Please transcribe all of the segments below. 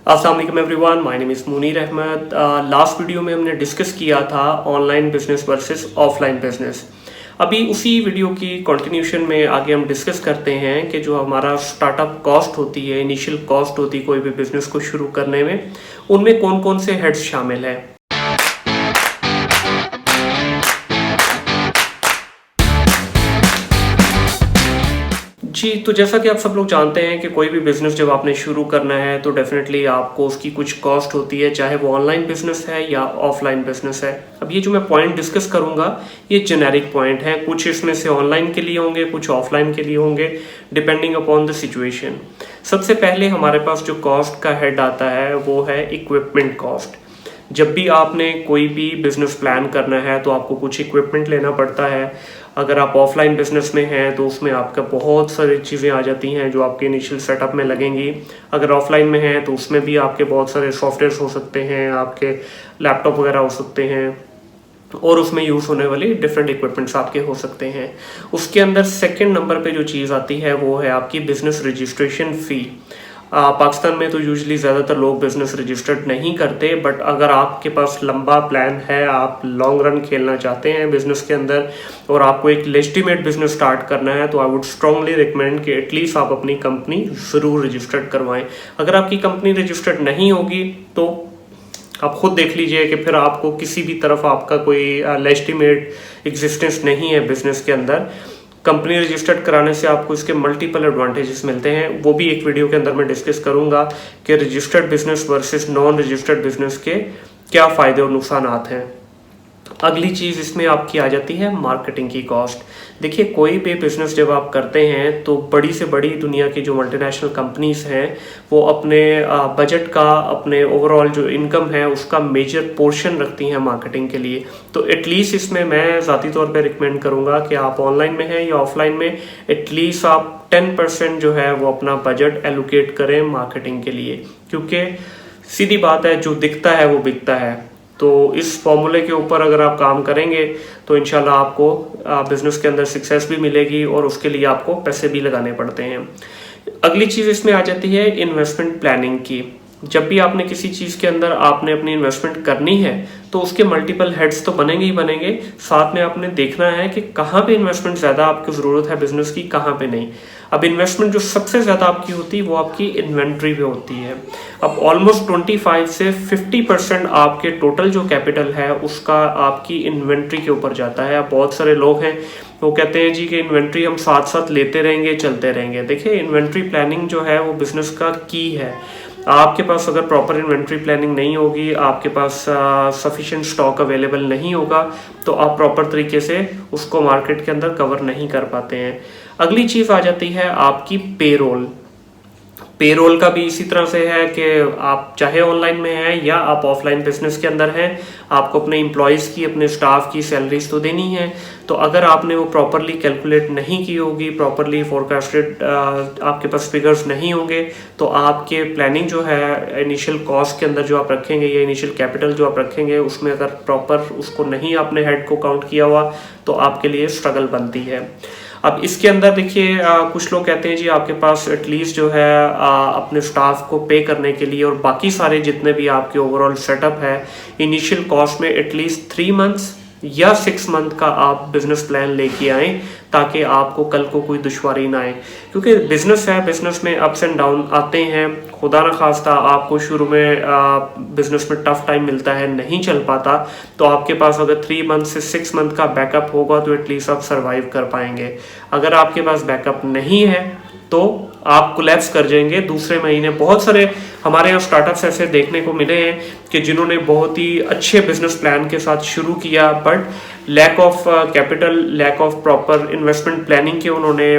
अस्सलाम वालेकुम everyone, my name is Munir Ahmad. Last video में हमने डिस्कस किया था online business versus offline business. अभी उसी वीडियो की कंटिन्यूशन में आगे हम डिस्कस करते हैं कि जो हमारा स्टार्टअप कॉस्ट होती है, इनिशियल कॉस्ट होती है कोई भी बिजनेस को शुरू करने में, उनमें कौन कौन से हेड्स शामिल है। जी, तो जैसा कि आप सब लोग जानते हैं कि कोई भी बिज़नेस जब आपने शुरू करना है तो डेफ़िनेटली आपको उसकी कुछ कॉस्ट होती है, चाहे वो ऑनलाइन बिज़नेस है या ऑफ़लाइन बिज़नेस है। अब ये जो मैं पॉइंट डिस्कस करूँगा, ये जेनेरिक पॉइंट हैं, कुछ इसमें से ऑनलाइन के लिए होंगे, कुछ ऑफ़लाइन के लिए होंगे, डिपेंडिंग अपॉन द सिचुएशन। सबसे पहले हमारे पास जो कॉस्ट का हेड आता है वो है इक्विपमेंट कॉस्ट। जब भी आपने कोई भी बिज़नेस प्लान करना है तो आपको कुछ इक्विपमेंट लेना पड़ता है। अगर आप ऑफलाइन बिज़नेस में हैं तो उसमें आपका बहुत सारी चीज़ें आ जाती हैं जो आपके इनिशियल सेटअप में लगेंगी। अगर ऑफलाइन में हैं तो उसमें भी आपके बहुत सारे सॉफ्टवेयर्स हो सकते हैं, आपके लैपटॉप वगैरह हो सकते हैं और उसमें यूज़ होने वाली डिफरेंट इक्विपमेंट्स आपके हो सकते हैं। उसके अंदर सेकंड नंबर पे जो चीज़ आती है वो है आपकी बिज़नेस रजिस्ट्रेशन फ़ी। पाकिस्तान में तो यूजली ज़्यादातर लोग बिज़नेस रजिस्टर्ड नहीं करते, बट अगर आपके पास लंबा प्लान है, आप लॉन्ग रन खेलना चाहते हैं बिज़नेस के अंदर और आपको एक लेजिटिमेट बिज़नेस स्टार्ट करना है, तो आई वुड स्ट्रांगली रिकमेंड कि एटलीस्ट आप अपनी कंपनी ज़रूर रजिस्टर्ड करवाएं। अगर आपकी कंपनी रजिस्टर्ड नहीं होगी तो आप खुद देख लीजिए कि फिर आपको किसी भी तरफ आपका कोई लेजिटिमेट एग्जिस्टेंस नहीं है बिज़नेस के अंदर। कंपनी रजिस्टर्ड कराने से आपको इसके मल्टीपल एडवांटेजेस मिलते हैं, वो भी एक वीडियो के अंदर मैं डिस्कस करूंगा कि registered business versus non registered business के क्या फ़ायदे और नुकसानात हैं। अगली चीज़ इसमें आपकी आ जाती है मार्केटिंग की कॉस्ट। देखिए, कोई भी बिज़नेस जब आप करते हैं तो बड़ी से बड़ी दुनिया की जो मल्टीनेशनल कंपनीज़ हैं वो अपने बजट का, अपने ओवरऑल जो इनकम है उसका मेजर पोर्शन रखती हैं मार्केटिंग के लिए। तो एटलीस्ट इसमें मैं ज़ाती तौर पे रिकमेंड करूँगा कि आप ऑनलाइन में हैं या ऑफलाइन में, एटलीस्ट आप 10% जो है वो अपना बजट एलोकेट करें मार्केटिंग के लिए, क्योंकि सीधी बात है, जो दिखता है वो बिकता है। तो इस फॉर्मूले के ऊपर अगर आप काम करेंगे तो इंशाल्लाह आपको बिज़नेस के अंदर सक्सेस भी मिलेगी और उसके लिए आपको पैसे भी लगाने पड़ते हैं। अगली चीज़ इसमें आ जाती है इन्वेस्टमेंट प्लानिंग की। जब भी आपने किसी चीज़ के अंदर आपने अपनी इन्वेस्टमेंट करनी है तो उसके मल्टीपल हेड्स तो बनेंगे ही बनेंगे, साथ में आपने देखना है कि कहाँ पे इन्वेस्टमेंट ज़्यादा आपकी ज़रूरत है बिज़नेस की, कहाँ पे नहीं। अब इन्वेस्टमेंट जो सबसे ज़्यादा आपकी होती है वो आपकी इन्वेंट्री पे होती है। अब ऑलमोस्ट 25 से 50% आपके टोटल जो कैपिटल है उसका आपकी इन्वेंट्री के ऊपर जाता है। अब बहुत सारे लोग हैं वो कहते हैं जी कि इन्वेंट्री हम साथ साथ लेते रहेंगे, चलते रहेंगे। देखिए, इन्वेंट्री प्लानिंग जो है वो बिज़नेस का की है। आपके पास अगर प्रॉपर इन्वेंट्री प्लानिंग नहीं होगी, आपके पास सफिशिएंट स्टॉक अवेलेबल नहीं होगा, तो आप प्रॉपर तरीके से उसको मार्केट के अंदर कवर नहीं कर पाते हैं। अगली चीज़ आ जाती है आपकी पेरोल। पेरोल का भी इसी तरह से है कि आप चाहे ऑनलाइन में हैं या आप ऑफलाइन बिजनेस के अंदर हैं, आपको अपने एम्प्लॉयज़ की, अपने स्टाफ की सैलरीज तो देनी है। तो अगर आपने वो प्रॉपरली कैलकुलेट नहीं की होगी, प्रॉपरली फोरकास्टेड आपके पास फिगर्स नहीं होंगे, तो आपके प्लानिंग जो है इनिशियल कॉस्ट के अंदर जो आप रखेंगे या इनिशियल कैपिटल जो आप रखेंगे उसमें अगर प्रॉपर उसको नहीं आपने हेड को काउंट किया हुआ तो आपके लिए स्ट्रगल बनती है। अब इसके अंदर देखिए, कुछ लोग कहते हैं जी आपके पास एटलीस्ट जो है अपने स्टाफ को पे करने के लिए और बाकी सारे जितने भी आपके ओवरऑल सेटअप है इनिशियल कॉस्ट में एटलीस्ट 3 मंथ्स या 6 मंथ का आप बिजनेस प्लान लेके आए ताकि आपको कल को कोई दुश्वारी ना आए। क्योंकि बिजनेस है, बिजनेस में अप्स एंड डाउन आते हैं। खुदा न खास्ता आपको शुरू में बिजनेस में टफ टाइम मिलता है, नहीं चल पाता, तो आपके पास अगर 3 मंथ से 6 मंथ का बैकअप होगा तो एटलीस्ट आप सर्वाइव कर पाएंगे। अगर आपके पास बैकअप नहीं है तो आप कोलैप्स कर जाएंगे दूसरे महीने। बहुत सारे हमारे यहाँ स्टार्टअप्स ऐसे देखने को मिले हैं कि जिन्होंने बहुत ही अच्छे बिजनेस प्लान के साथ शुरू किया, but lack of capital, lack of proper investment planning के उन्होंने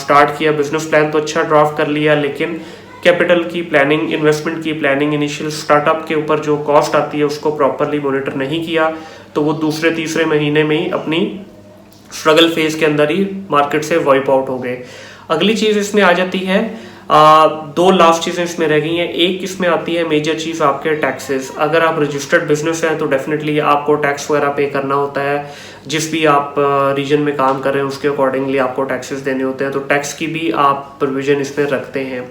स्टार्ट किया। बिजनेस प्लान तो अच्छा ड्राफ्ट कर लिया, लेकिन कैपिटल की प्लानिंग, इन्वेस्टमेंट की प्लानिंग, इनिशियल स्टार्टअप के ऊपर जो कॉस्ट आती है उसको प्रॉपरली मॉनिटर नहीं किया, तो वो दूसरे तीसरे महीने में ही अपनी स्ट्रगल फेज के अंदर ही मार्केट से वाइप आउट हो गए। अगली चीज़ इसमें आ जाती है, 2 लास्ट चीज़ें इसमें रह गई हैं। एक इसमें आती है मेजर चीज़ आपके टैक्सेस। अगर आप रजिस्टर्ड बिजनेस हैं तो डेफिनेटली आपको टैक्स वगैरह पे करना होता है। जिस भी आप रीजन में काम कर रहे हैं उसके अकॉर्डिंगली आपको टैक्सेस देने होते हैं, तो टैक्स की भी आप प्रोविजन इसमें रखते हैं।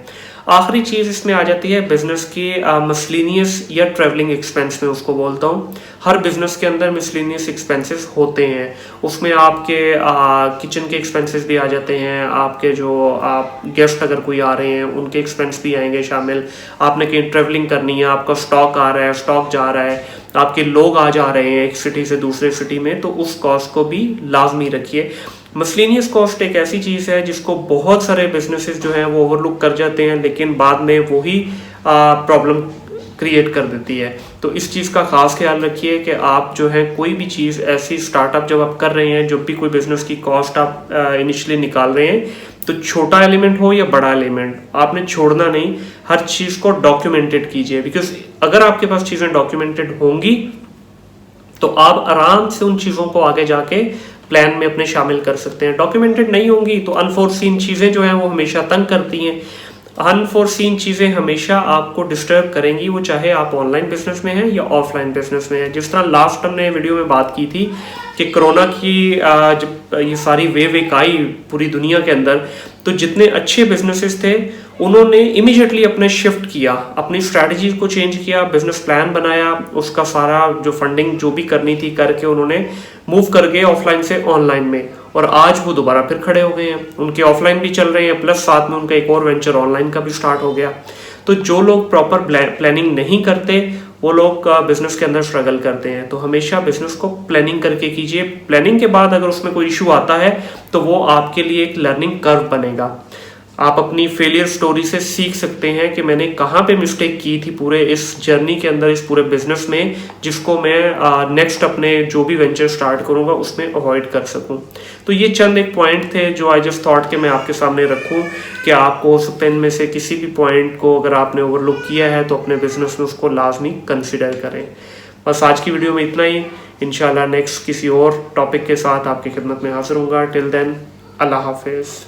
आखिरी चीज़ इसमें आ जाती है बिजनेस की मिसलेनियस या ट्रैवलिंग एक्सपेंस में उसको बोलता हूँ। हर बिजनेस के अंदर मिसलेनियस एक्सपेंसेस होते हैं, उसमें आपके किचन के एक्सपेंसेस भी आ जाते हैं, आपके जो आप गेस्ट अगर कोई आ रहे हैं उनके एक्सपेंस भी आएंगे शामिल, आपने कहीं ट्रैवलिंग करनी है, आपका स्टॉक आ रहा है, स्टॉक जा रहा है, आपके लोग आ जा रहे हैं एक सिटी से दूसरे सिटी में, तो उस कॉस्ट को भी लाजमी रखिए। मिसलेनियस कॉस्ट एक ऐसी चीज़ है जिसको बहुत सारे बिजनेसेस जो हैं वो ओवरलुक कर जाते हैं, लेकिन बाद में वही प्रॉब्लम क्रिएट कर देती है। तो इस चीज़ का खास ख्याल रखिए कि आप जो है कोई भी चीज़ ऐसी स्टार्टअप जब आप कर रहे हैं, जब भी कोई बिजनेस की कॉस्ट आप इनिशियली निकाल रहे हैं, तो छोटा एलिमेंट हो या बड़ा एलिमेंट आपने छोड़ना नहीं, हर चीज़ को डॉक्यूमेंटेड कीजिए। बिकॉज अगर आपके पास चीज़ें डॉक्यूमेंटेड होंगी तो आप आराम से उन चीज़ों को आगे जाके प्लान में अपने शामिल कर सकते हैं। डॉक्यूमेंटेड नहीं होंगी तो अनफोर्सीन चीज़ें जो हैं वो हमेशा तंग करती हैं। अनफोर्सीन चीज़ें हमेशा आपको डिस्टर्ब करेंगी, वो चाहे आप ऑनलाइन बिजनेस में हैं या ऑफलाइन बिजनेस में हैं। जिस तरह लास्ट हमने वीडियो में बात की थी कि कोरोना की जब ये सारी वेव एक आई पूरी दुनिया के अंदर, तो जितने अच्छे बिजनेसेस थे उन्होंने इमीडिएटली अपने शिफ्ट किया, अपनी स्ट्रैटेजी को चेंज किया, बिजनेस प्लान बनाया, उसका सारा जो फंडिंग जो भी करनी थी करके उन्होंने मूव कर गए ऑफलाइन से ऑनलाइन में, और आज वो दोबारा फिर खड़े हो गए हैं। उनके ऑफलाइन भी चल रहे हैं, प्लस साथ में उनका एक और वेंचर ऑनलाइन का भी स्टार्ट हो गया। तो जो लोग प्रॉपर प्लानिंग नहीं करते वो लोग बिजनेस के अंदर स्ट्रगल करते हैं। तो हमेशा बिजनेस को प्लानिंग करके कीजिए। प्लानिंग के बाद अगर उसमें कोई इशू आता है तो वो आपके लिए एक लर्निंग कर्व बनेगा। आप अपनी फेलियर स्टोरी से सीख सकते हैं कि मैंने कहाँ पे मिस्टेक की थी पूरे इस जर्नी के अंदर, इस पूरे बिजनेस में, जिसको मैं नेक्स्ट अपने जो भी वेंचर स्टार्ट करूँगा उसमें अवॉइड कर सकूँ। तो ये चंद एक पॉइंट थे जो आई जस्ट थॉट कि मैं आपके सामने रखूँ कि आपको हो सकता है इनमें से किसी भी पॉइंट को अगर आपने ओवरलुक किया है तो अपने बिजनेस में उसको लाजमी कंसिडर करें। बस आज की वीडियो में इतना ही। इंशाल्लाह नेक्स्ट किसी और टॉपिक के साथ आपकी खिदमत में हाजिर होऊंगा। टिल देन अल्लाह हाफिज़।